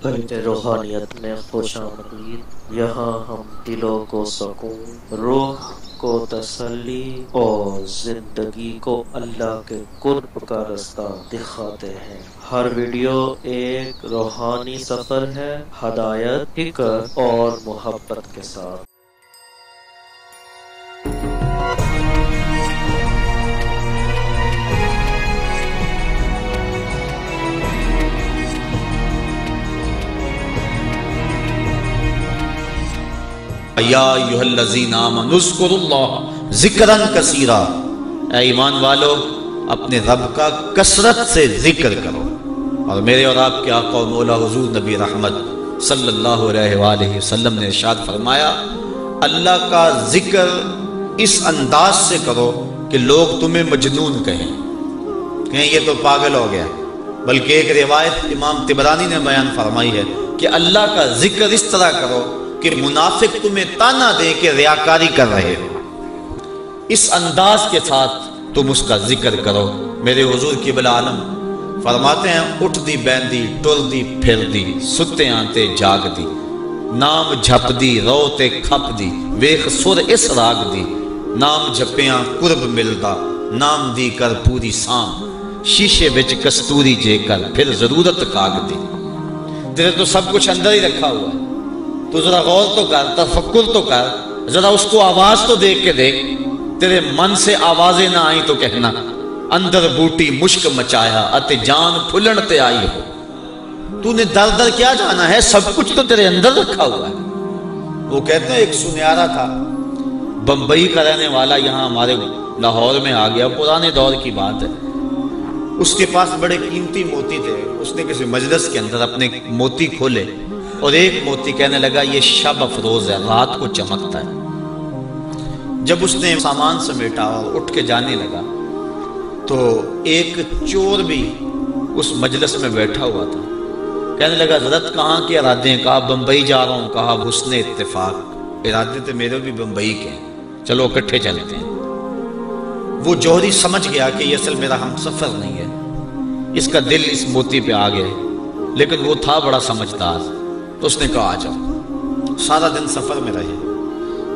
قلب روحانیت میں خوش آمدید۔ یہاں ہم دلوں کو سکون، روح کو تسلی اور زندگی کو اللہ کے قرب کا رستہ دکھاتے ہیں۔ ہر ویڈیو ایک روحانی سفر ہے، ہدایت، فکر اور محبت کے ساتھ۔ یا ایھا الذین آمنوا اذکروا اللہ ذکرا کثیرا، اے ایمان والو اپنے رب کا کثرت سے ذکر کرو۔ اور میرے اور آپ کے آقا و مولا حضور نبی رحمت صلی اللہ علیہ وآلہ وسلم نے ارشاد فرمایا، اللہ کا ذکر اس انداز سے کرو کہ لوگ تمہیں مجنون کہیں یہ تو پاگل ہو گیا۔ بلکہ ایک روایت امام طبرانی نے بیان فرمائی ہے کہ اللہ کا ذکر اس طرح کرو کہ منافق تمہیں تانا دے کہ ریاکاری کر رہے ہو، اس انداز کے ساتھ تم اس کا ذکر کرو۔ میرے حضور قبلہ عالم فرماتے ہیں، اٹھ دی بیندی ٹر دی پھر دی، ستے آنتے جاگ دی، نام جھپ دی رو تے کھپ دی، ویخ سر اس راگ دی، نام جھپیاں قرب ملدا، نام دی کر پوری سام، شیشے بچ کستوری جے کر پھر ضرورت کاغ دی۔ تیرے تو سب کچھ اندر ہی رکھا ہوا ہے، تو ذرا غور تو کر، تفکر تو کر، ذرا اس کو آواز تو دیکھ کے دیکھ۔ تیرے من سے آوازیں نہ آئیں تو کہنا اندر بوٹی مشک مچایا اتے جان پھلن تے آئی ہو۔ تو نے در در کیا جانا ہے، سب کچھ تو تیرے اندر رکھا ہوا ہے۔ وہ کہتے ہیں ایک سنیارہ تھا، بمبئی کا رہنے والا، یہاں ہمارے لاہور میں آ گیا، پرانے دور کی بات ہے۔ اس کے پاس بڑے قیمتی موتی تھے، اس نے کسی مجلس کے اندر اپنے موتی کھولے اور ایک موتی کہنے لگا یہ شب افروز ہے، رات کو چمکتا ہے۔ جب اس نے سامان سمیٹا اور اٹھ کے جانے لگا تو ایک چور بھی اس مجلس میں بیٹھا ہوا تھا۔ کہنے لگا حضرت کہاں کے ارادے ہیں؟ کہا بمبئی جا رہا ہوں۔ کہا حسن اتفاق، ارادے تو میرے بھی بمبئی کے ہیں، چلو اکٹھے چلتے ہیں۔ وہ جوہری سمجھ گیا کہ یہ اصل میرا ہم سفر نہیں ہے، اس کا دل اس موتی پہ آ گیا، لیکن وہ تھا بڑا سمجھدار، تو اس نے کہا آ جاؤ۔ سارا دن سفر میں رہے۔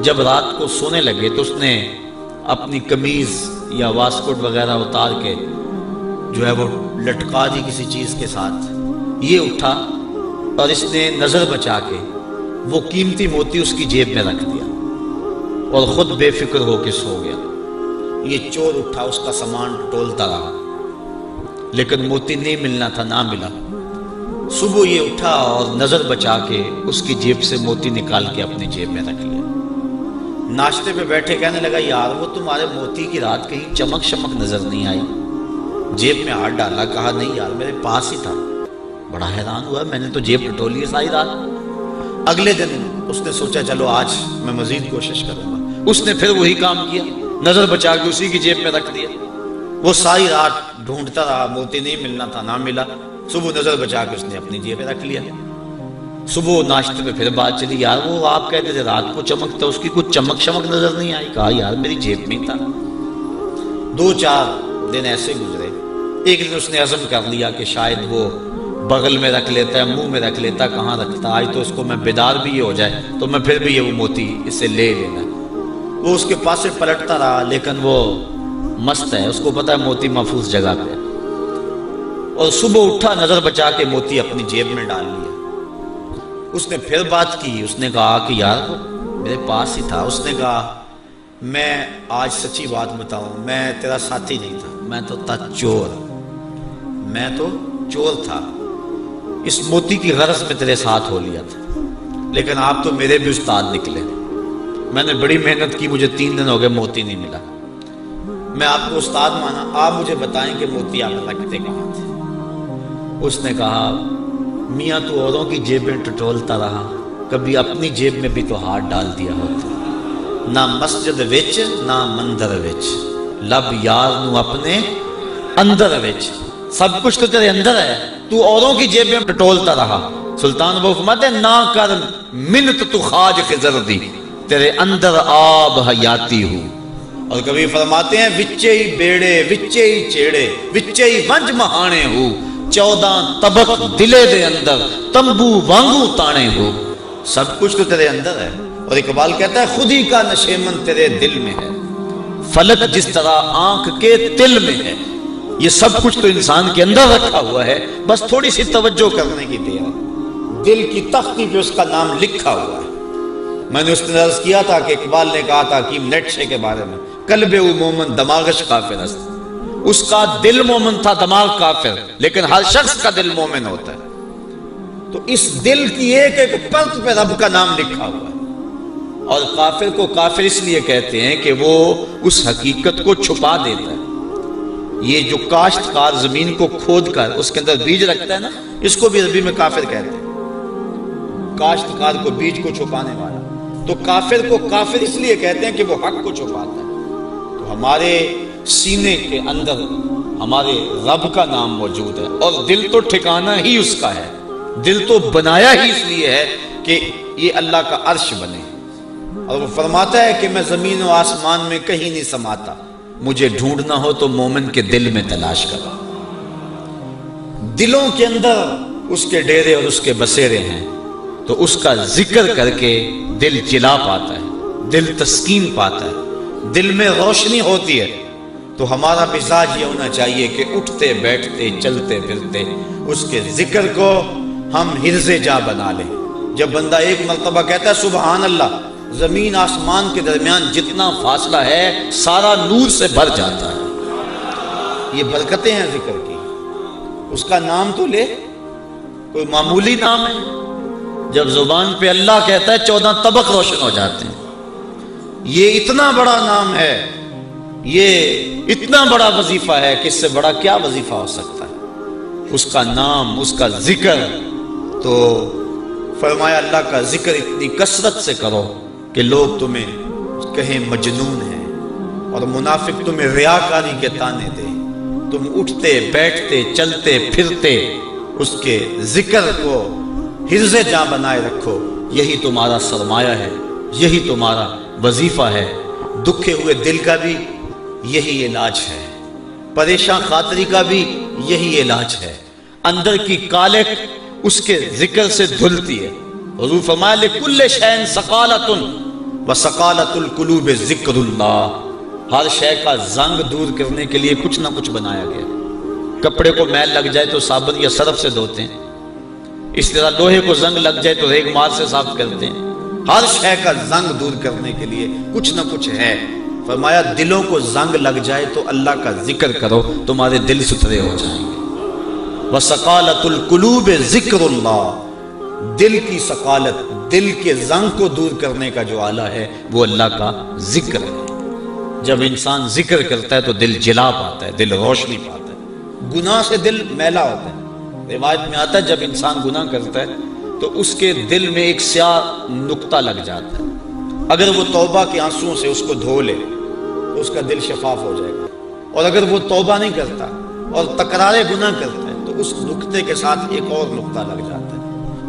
جب رات کو سونے لگے تو اس نے اپنی قمیض یا واسکٹ وغیرہ اتار کے جو ہے وہ لٹکا دی کسی چیز کے ساتھ۔ یہ اٹھا اور اس نے نظر بچا کے وہ قیمتی موتی اس کی جیب میں رکھ دیا اور خود بے فکر ہو کے سو گیا۔ یہ چور اٹھا، اس کا سامان ٹولتا رہا، لیکن موتی نہیں ملنا تھا، نہ ملا۔ صبح یہ اٹھا اور نظر بچا کے اس کی جیب سے موتی نکال کے اپنی جیب میں رکھ لیا۔ ناشتے پہ بیٹھے کہنے لگا یار وہ تمہارے موتی کی رات کہیں چمک شمک نظر نہیں آئی؟ جیب میں ہاتھ ڈالا، کہا نہیں یار میرے پاس ہی تھا۔ بڑا حیران ہوا، میں نے تو جیب ٹٹولی ہے ساری رات۔ اگلے دن اس نے سوچا چلو آج میں مزید کوشش کروں گا۔ اس نے پھر وہی کام کیا، نظر بچا کے اسی کی جیب میں رکھ دیا۔ وہ ساری رات ڈھونڈتا رہا، موتی نہیں ملنا تھا، نہ ملا۔ صبح نظر بچا کے اس نے اپنی جیب میں رکھ لیا۔ صبح ناشتے پہ پھر بات چلی، یار وہ آپ کہتے تھے رات کو چمکتا، اس کی کچھ چمک شمک نظر نہیں آئی۔ کہا یار میری جیب میں تھا۔ 2-4 دن ایسے گزرے۔ ایک دن اس نے عزم کر لیا کہ شاید وہ بغل میں رکھ لیتا ہے، منہ میں رکھ لیتا، کہاں رکھتا، آج تو اس کو میں بیدار بھی یہ ہو جائے تو میں پھر بھی یہ وہ موتی اسے لے لینا۔ وہ اس کے پاس سے پلٹتا رہا، لیکن وہ مست ہے، اس کو پتا ہے موتی محفوظ جگہ پہ۔ اور صبح اٹھا، نظر بچا کے موتی اپنی جیب میں ڈال لیا۔ اس نے پھر بات کی، اس نے کہا کہ یار میرے پاس ہی تھا۔ اس نے کہا میں آج سچی بات بتاؤں، میں تیرا ساتھی نہیں تھا، میں تو تھا چور، میں تو چور تھا، اس موتی کی غرض میں تیرے ساتھ ہو لیا تھا، لیکن آپ تو میرے بھی استاد نکلے۔ میں نے بڑی محنت کی، مجھے 3 دن ہو گئے موتی نہیں ملا، میں آپ کو استاد مانا، آپ مجھے بتائیں کہ موتی آپ رکھتے کہاں تھے؟ اس نے کہا میاں تو اوروں کی جیبیں ٹٹولتا رہا، کبھی اپنی جیب میں بھی تو ہاتھ ڈال دیا ہوتا، نہ مسجد وچ نہ مندر وچ، لب یار نو اپنے اندر وچ، سب کچھ تو تیرے اندر ہے، تو اوروں کی جیب میں ٹٹولتا رہا۔ سلطان وہ فرماتے ہیں نہ کر منت تو خواج خضر دی، تیرے اندر آب حیاتی ہوں۔ اور کبھی فرماتے ہیں وچے ہی بیڑے وچے ہی چیڑے وچے ہی ونج مہانے ہوں، 14 طبق دلے دے اندر تمبو وانگو تانے ہو. سب کچھ تو تیرے اندر ہے. اور اقبال کہتا ہے خود ہی کا نشیمن تیرے دل میں ہے، فلک جس طرح آنکھ کے تل میں ہے. یہ سب کچھ تو انسان کے اندر رکھا ہوا ہے، بس تھوڑی سی توجہ کرنے کی دیر ہے. دل کی تختی پہ اس کا نام لکھا ہوا ہے. میں نے اس نے عرض کیا تھا کہ اقبال نے کہا تھا حکیم نیٹشے کے بارے میں، قلب او مومن دماغش کافر است. اس کا دل مومن تھا، دماغ کافر، لیکن ہر شخص کا دل مومن ہوتا ہے. تو اس دل کی ایک ایک پرت پہ رب کا نام لکھا ہوا ہے. اور کافر کو کافر اس لیے کہتے ہیں کہ وہ اس حقیقت کو چھپا دیتا ہے. یہ جو کاشتکار زمین کو کھود کر اس کے اندر بیج رکھتا ہے نا، اس کو بھی عربی میں کافر کہتے ہیں. کاشتکار کو بیج کو چھپانے والا. تو کافر کو کافر اس لیے کہتے ہیں کہ وہ حق کو چھپاتا ہے. تو ہمارے سینے کے اندر ہمارے رب کا نام موجود ہے، اور دل تو ٹھکانہ ہی اس کا ہے. دل تو بنایا ہی اس لیے ہے کہ یہ اللہ کا عرش بنے. اور وہ فرماتا ہے کہ میں زمین و آسمان میں کہیں نہیں سماتا، مجھے ڈھونڈنا ہو تو مومن کے دل میں تلاش کرو. دلوں کے اندر اس کے ڈیرے اور اس کے بسیرے ہیں. تو اس کا ذکر کر کے دل جلا پاتا ہے، دل تسکین پاتا ہے، دل میں روشنی ہوتی ہے. تو ہمارا مزاج یہ ہونا چاہیے کہ اٹھتے بیٹھتے چلتے پھرتے اس کے ذکر کو ہم حرز جا بنا لیں. جب بندہ ایک مرتبہ کہتا ہے سبحان اللہ، زمین آسمان کے درمیان جتنا فاصلہ ہے سارا نور سے بھر جاتا ہے. یہ برکتیں ہیں ذکر کی. اس کا نام تو لے، کوئی معمولی نام ہے. جب زبان پہ اللہ کہتا ہے 14 طبق روشن ہو جاتے ہیں. یہ اتنا بڑا نام ہے، یہ اتنا بڑا وظیفہ ہے کہ اس سے بڑا کیا وظیفہ ہو سکتا ہے. اس کا نام، اس کا ذکر. تو فرمایا اللہ کا ذکر اتنی کثرت سے کرو کہ لوگ تمہیں کہیں مجنون ہیں، اور منافق تمہیں ریاکاری کے طعنے دے. تم اٹھتے بیٹھتے چلتے پھرتے اس کے ذکر کو حرز جاں بنائے رکھو. یہی تمہارا سرمایہ ہے، یہی تمہارا وظیفہ ہے. دکھے ہوئے دل کا بھی یہی علاج ہے، پریشان خاطری کا بھی یہی علاج ہے. اندر کی کالک اس کے ذکر سے دھلتی ہے. حضور فرمایا لکل شیء سقالۃ وسقالۃ القلوب ذکر اللہ. ہر شے کا زنگ دور کرنے کے لیے کچھ نہ کچھ بنایا گیا. کپڑے کو میل لگ جائے تو صابن یا سرف سے دھوتے ہیں، اس طرح لوہے کو زنگ لگ جائے تو ریگ مال سے صاف کرتے ہیں. ہر شے کا زنگ دور کرنے کے لیے کچھ نہ کچھ ہے. فرمایا دلوں کو زنگ لگ جائے تو اللہ کا ذکر کرو، تمہارے دل ستھرے ہو جائیں گے. وَسَقَالَةُ الْقُلُوبِ ذِكْرُ اللَّهِ. دل کی سقالت، دل کے زنگ کو دور کرنے کا جو آلہ ہے وہ اللہ کا ذکر ہے. جب انسان ذکر کرتا ہے تو دل جلا پاتا ہے، دل روشنی پاتا ہے. گناہ سے دل میلا ہوتا ہے. روایت میں آتا ہے جب انسان گناہ کرتا ہے تو اس کے دل میں ایک سیاہ نقطہ لگ جاتا ہے. اگر وہ توبہ کے آنسوؤں سے اس کو دھو لے تو اس کا دل شفاف ہو جائے گا. اور اگر وہ توبہ نہیں کرتا اور تکرار گناہ کرتا ہے تو اس نقطے کے ساتھ ایک اور نقطہ لگ جاتا ہے.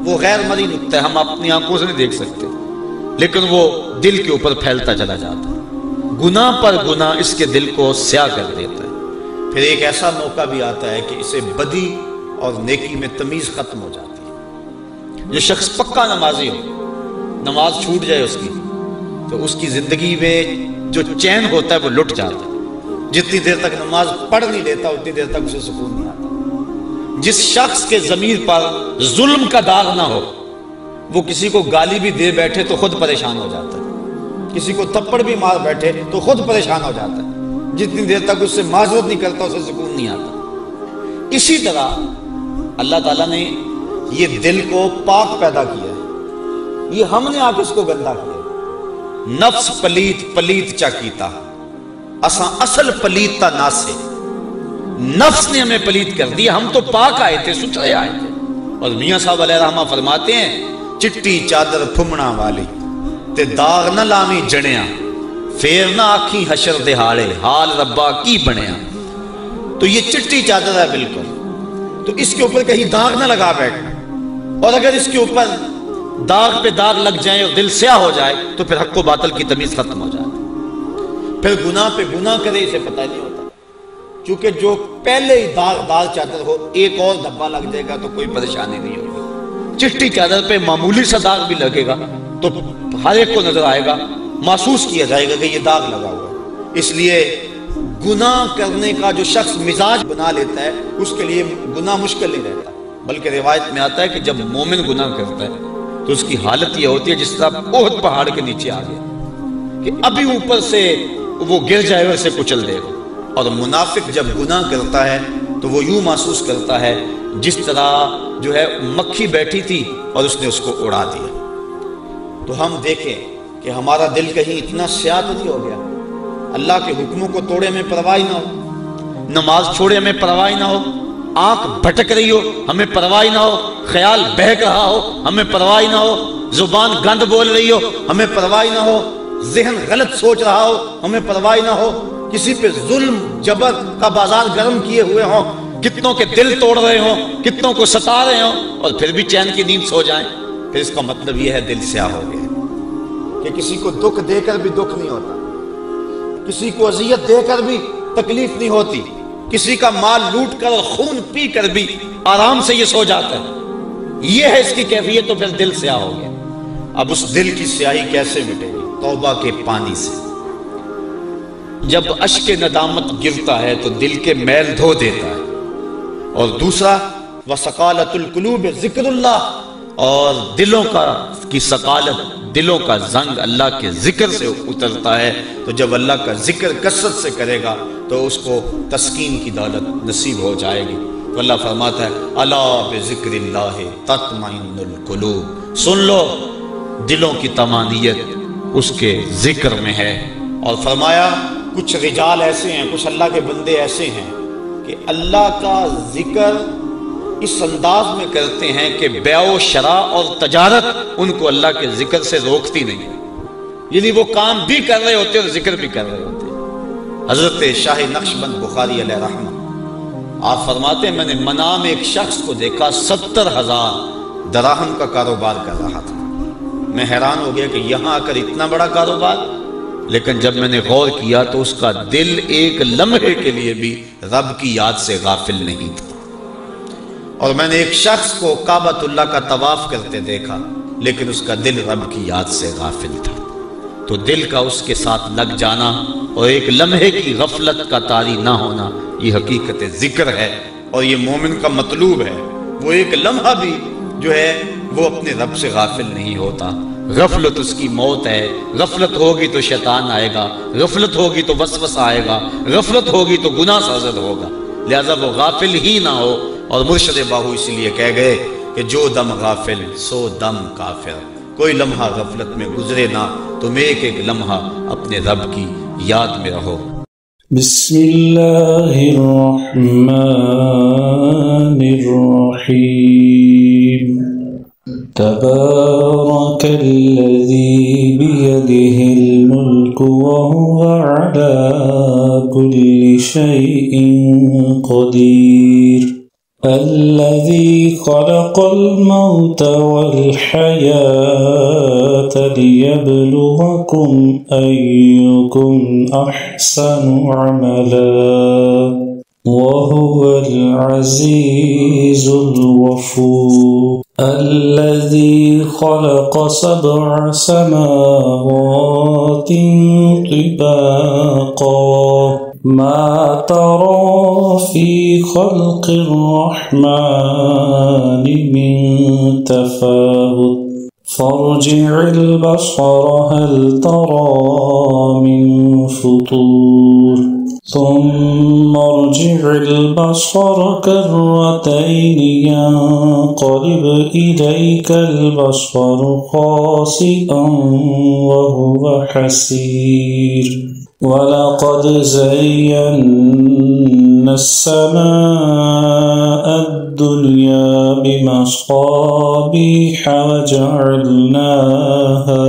وہ غیر مرئی نقطہ ہے، ہم اپنی آنکھوں سے نہیں دیکھ سکتے، لیکن وہ دل کے اوپر پھیلتا چلا جاتا ہے. گناہ پر گناہ اس کے دل کو سیاہ کر دیتا ہے. پھر ایک ایسا موقع بھی آتا ہے کہ اسے بدی اور نیکی میں تمیز ختم ہو جاتی ہے. جو شخص پکا نمازی ہو، نماز چھوٹ جائے اس کی تو اس کی زندگی میں جو چین ہوتا ہے وہ لٹ جاتا ہے. جتنی دیر تک نماز پڑھ نہیں لیتا اتنی دیر تک اسے سکون نہیں آتا. جس شخص کے ضمیر پر ظلم کا داغ نہ ہو، وہ کسی کو گالی بھی دے بیٹھے تو خود پریشان ہو جاتا ہے، کسی کو تھپڑ بھی مار بیٹھے تو خود پریشان ہو جاتا ہے. جتنی دیر تک اس سے معذرت نہیں کرتا اسے سکون نہیں آتا. اسی طرح اللہ تعالیٰ نے یہ دل کو پاک پیدا کیا ہے، یہ ہم نے آ کے اس کو گندا کیا. نفس پلیت پلیت چا کیتا اساں اصل پلیت تا ناسے. نفس نے ہمیں پلیت کر دیا، ہم تو پاک آئے تھے، ستھرے آئے تھے. اور میاں صاحب علیہ رحمہ فرماتے ہیں چٹی چادر پھمنا والی تے داغ نہ لامی جڑیاں، پھر نہ آکھی حشر دہاڑے حال ربا کی بنیا. تو یہ چٹی چادر ہے بالکل، تو اس کے اوپر کہیں داغ نہ لگا بیٹھنا. اور اگر اس کے اوپر داغ پہ داغ لگ جائے اور دل سیاہ ہو جائے تو پھر حق و باطل کی تمیز ختم ہو جاتی. پھر گناہ پہ گناہ کرے اسے پتہ نہیں ہوتا. چونکہ جو پہلے ہی داغدار چادر ہو ایک اور دھبا لگ جائے گا تو کوئی پریشانی نہیں ہوگی، چٹی چادر پہ معمولی سا داغ بھی لگے گا تو ہر ایک کو نظر آئے گا، محسوس کیا جائے گا کہ یہ داغ لگا ہوا ہے۔ اس لیے گناہ کرنے کا جو شخص مزاج بنا لیتا ہے اس کے لیے گناہ مشکل نہیں رہتا، بلکہ روایت میں آتا ہے کہ جب مومن گناہ کرتا ہے تو اس کی حالت یہ ہوتی ہے جس طرح احد پہاڑ کے نیچے آ گیا کہ ابھی اوپر سے وہ گر جائے ویسے کچل دے گا۔ اور منافق جب گناہ کرتا ہے تو وہ یوں محسوس کرتا ہے جس طرح جو ہے مکھی بیٹھی تھی اور اس نے اس کو اڑا دیا۔ تو ہم دیکھیں کہ ہمارا دل کہیں اتنا سیاہ تو نہیں ہو گیا، اللہ کے حکموں کو توڑے میں پرواہ نہ ہو، نماز چھوڑے ہمیں پرواہ نہ ہو، آنکھ بھٹک رہی ہو ہمیں پرواہ نہ ہو، خیال بہک رہا ہو ہمیں پرواہ نہ ہو، زبان گند بول رہی ہو ہمیں پرواہ نہ ہو، ذہن غلط سوچ رہا ہو ہمیں پرواہ نہ ہو، کسی پہ ظلم جبر کا بازار گرم کیے ہوئے ہوں، کتنوں کے دل توڑ رہے ہوں، کتنوں کو ستا رہے ہوں اور پھر بھی چین کی نیند سو جائیں، پھر اس کا مطلب یہ ہے دل سیاہ ہو گیا کہ کسی کو دکھ دے کر بھی دکھ نہیں ہوتا، کسی کو اذیت دے کر بھی تکلیف نہیں ہوتی، کسی کا مال لوٹ کر اور خون پی کر بھی آرام سے یہ سو جاتا ہے، یہ ہے اس کی کیفیت، تو پھر دل سیاہ ہو گیا۔ اب اس دل کی سیاہی کیسے مٹے گی؟ توبہ کے پانی سے۔ جب اشک ندامت گرتا ہے تو دل کے میل دھو دیتا ہے، اور دوسرا وَسَقَالَةُ الْقُلُوبِ ذکر اللہ، اور دلوں کی ثقالت، دلوں کا زنگ اللہ کے ذکر سے اترتا ہے، تو جب اللہ کا ذکر کثرت سے کرے گا تو اس کو تسکین کی دولت نصیب ہو جائے گی۔ تو اللہ فرماتا ہے الا بذکر اللہ تطمئن القلوب، سن لو دلوں کی طمانینت اس کے ذکر میں ہے۔ اور فرمایا کچھ رجال ایسے ہیں، کچھ اللہ کے بندے ایسے ہیں کہ اللہ کا ذکر اس انداز میں کرتے ہیں کہ بیع و شراء اور تجارت ان کو اللہ کے ذکر سے روکتی نہیں، یعنی وہ کام بھی کر رہے ہوتے اور ذکر بھی کر رہے ہوتے۔ حضرت شاہ نقشبند بخاری علیہ رحمہ آپ فرماتے ہیں میں نے منام ایک شخص کو دیکھا 70,000 دراہم کا کاروبار کر رہا تھا، میں حیران ہو گیا کہ یہاں آ کر اتنا بڑا کاروبار، لیکن جب میں نے غور کیا تو اس کا دل ایک لمحے کے لیے بھی رب کی یاد سے غافل نہیں تھا۔ اور میں نے ایک شخص کو کعبۃ اللہ کا طواف کرتے دیکھا لیکن اس کا دل رب کی یاد سے غافل تھا۔ تو دل کا اس کے ساتھ لگ جانا اور ایک لمحے کی غفلت کا طاری نہ ہونا یہ حقیقت ذکر ہے، اور یہ مومن کا مطلوب ہے، وہ ایک لمحہ بھی جو ہے وہ اپنے رب سے غافل نہیں ہوتا۔ غفلت اس کی موت ہے، غفلت ہوگی تو شیطان آئے گا، غفلت ہوگی تو وسوسہ آئے گا، غفلت ہوگی تو گناہ سرزد ہوگا، لہذا وہ غافل ہی نہ ہو۔ اور مرشد باہو اسی لیے کہہ گئے کہ جو دم غافل سو دم کافر، کوئی لمحہ غفلت میں گزرے نہ، تم ایک ایک لمحہ اپنے رب کی یاد میں رہو۔ بسم اللہ الرحمن الرحیم تبارک الذی بیدہ الملک وہو علی کل شیء قدیر الذي خلق الموت والحياة ليبلوكم أيكم أحسن عملا وهو العزيز الغفور الذي خلق 7 سماوات طباقا ما ترى في خلق الرحمن من تفاوت فارجع البصر هل ترى من فطور ثم ارجع البصر كرتين ينقلب إليك البصر خاسئا وهو حسير وَلَقَدْ زَيَّنَّا السَّمَاءَ الدُّنْيَا بِمَصَابِيحَ وَجَعَلْنَاهَا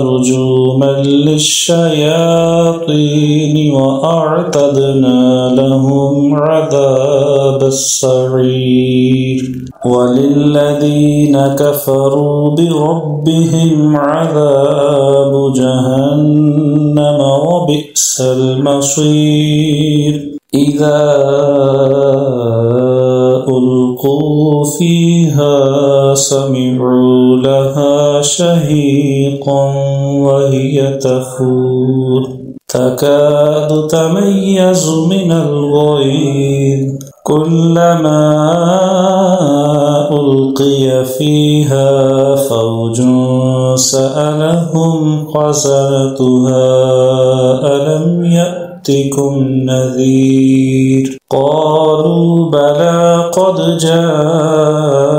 رُجُومًا لِلشَّيَاطِينِ وَأَعْتَدْنَا لَهُمْ عَذَابَ السعير وللذين كفروا بربهم عذاب جهنم وبئس المصير إذا ألقوا فيها سمعوا لها شهيقا وهي تفور تكاد تميز من الغيظ كلما ألقي فيها فوج سألهم خزنتها ألم يأتكم نذير قالوا بلى قد جاءنا